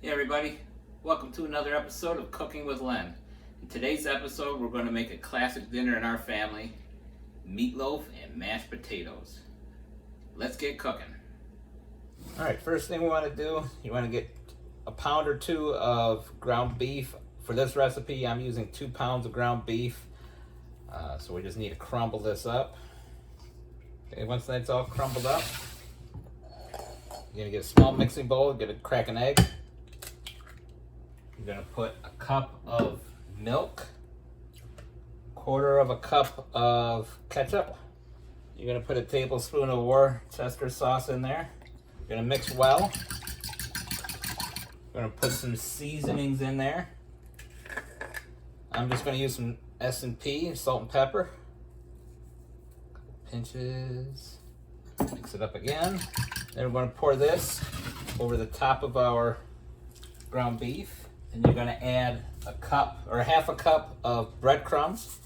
Hey everybody, welcome to another episode of Cooking with Len. In today's episode, we're going to make a classic dinner in our family, meatloaf and mashed potatoes. Let's get cooking. Alright, first thing we want to do, you want to get a pound or two of ground beef. For this recipe, I'm using 2 pounds of ground beef. So we just need to crumble this up. Okay, once that's all crumbled up, you're going to get a small mixing bowl, crack an egg. You're going to put a cup of milk, 1/4 of a cup of ketchup. You're going to put a tablespoon of Worcester sauce in there. You're going to mix well. You're going to put some seasonings in there. I'm just going to use some S&P, salt and pepper. Pinches. Mix it up again. Then we're going to pour this over the top of our ground beef. And you're going to add a cup or 1/2 cup of breadcrumbs.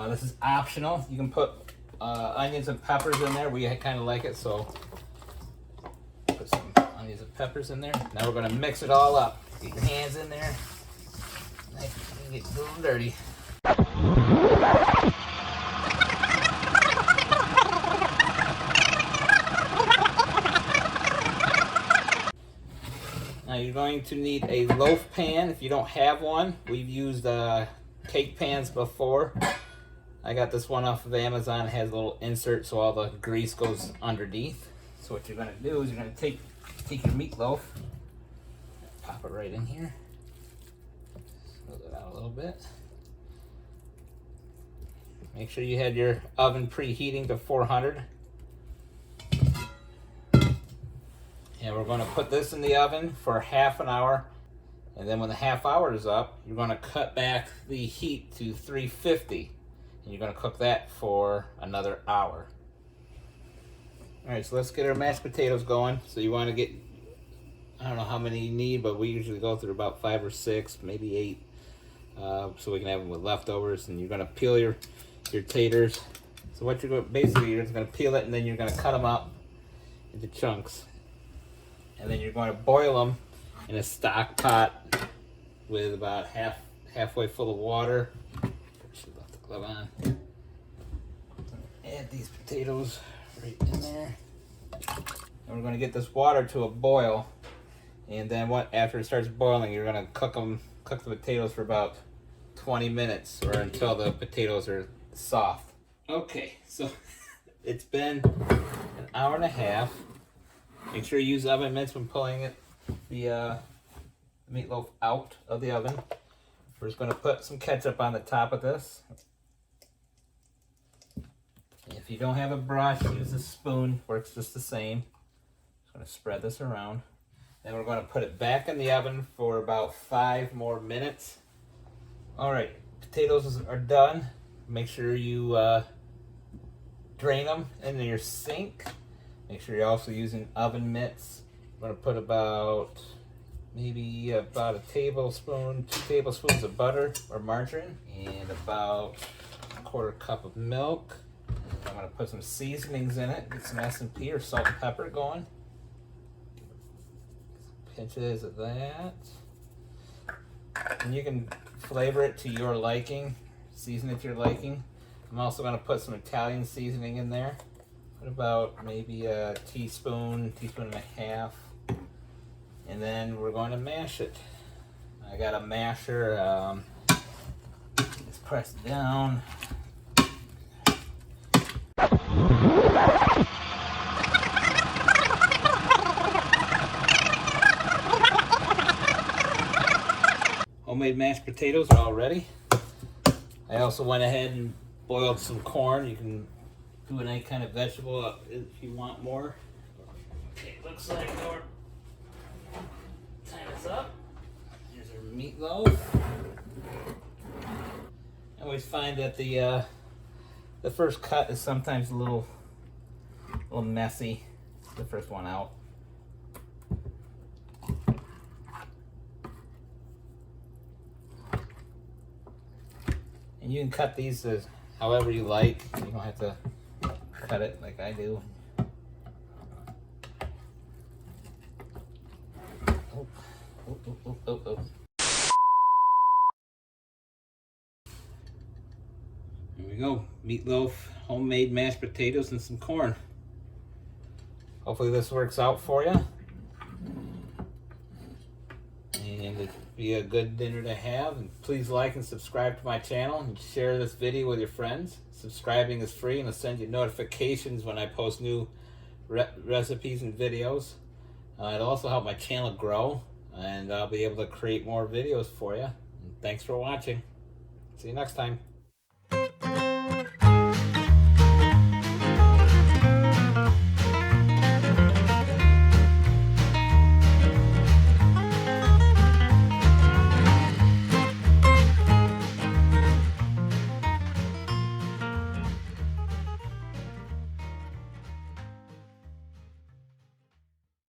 This is optional. You can put onions and peppers in there. We kind of like it, so put some onions and peppers in there. Now we're going to mix it all up. Get your hands in there. Get a little dirty. Now you're going to need a loaf pan. If you don't have one, we've used cake pans before. I got this one off of Amazon. It has a little insert so all the grease goes underneath. So what you're going to do is you're going to take your meatloaf, pop it right in here, smooth it out a little bit. Make sure you had your oven preheating to 400. And we're going to put this in the oven for 1/2 hour. And then when the 1/2 hour is up, you're going to cut back the heat to 350. And you're going to cook that for another hour. Alright, so let's get our mashed potatoes going. So you want to get, I don't know how many you need, but we usually go through about 5 or 6, maybe 8. So we can have them with leftovers. And you're going to peel your taters. So what you're going, basically you're just going to peel it and then you're going to cut them up into chunks. And then you're going to boil them in a stock pot with about halfway full of water. Should have left the glove on. Add these potatoes right in there. And we're going to get this water to a boil. And then after it starts boiling, you're going to cook the potatoes for about 20 minutes or until the potatoes are soft. Okay, so it's been an hour and a half. Make sure you use oven mitts when pulling the meatloaf out of the oven. We're just going to put some ketchup on the top of this. If you don't have a brush, use a spoon. Works just the same. Just going to spread this around. Then we're going to put it back in the oven for about 5 more minutes. Alright, potatoes are done. Make sure you drain them in your sink. Make sure you're also using oven mitts. I'm going to put about a tablespoon, 2 tablespoons of butter or margarine, and about 1/4 cup of milk. I'm going to put some seasonings in it. Get some S&P or salt and pepper going. Pinches of that. And you can flavor it to your liking, season it to your liking. I'm also going to put some Italian seasoning in there. Put about maybe a teaspoon and a half. And then we're going to mash it. I got a masher. Just press it down. Homemade mashed potatoes are all ready. I also went ahead and boiled some corn. You can do any kind of vegetable if you want more. Okay, looks like our time is up. Here's our meatloaf. I always find that the first cut is sometimes a little messy. The first one out. And you can cut these as however you like. You don't have to cut it like I do. Oh. oh. Here we go. Meatloaf, homemade mashed potatoes, and some corn. Hopefully this works out for you. And it'll be a good dinner to have. And please like and subscribe to my channel and share this video with your friends. Subscribing is free and it'll send you notifications when I post new recipes and videos. It'll also help my channel grow, and I'll be able to create more videos for you. And thanks for watching. See you next time.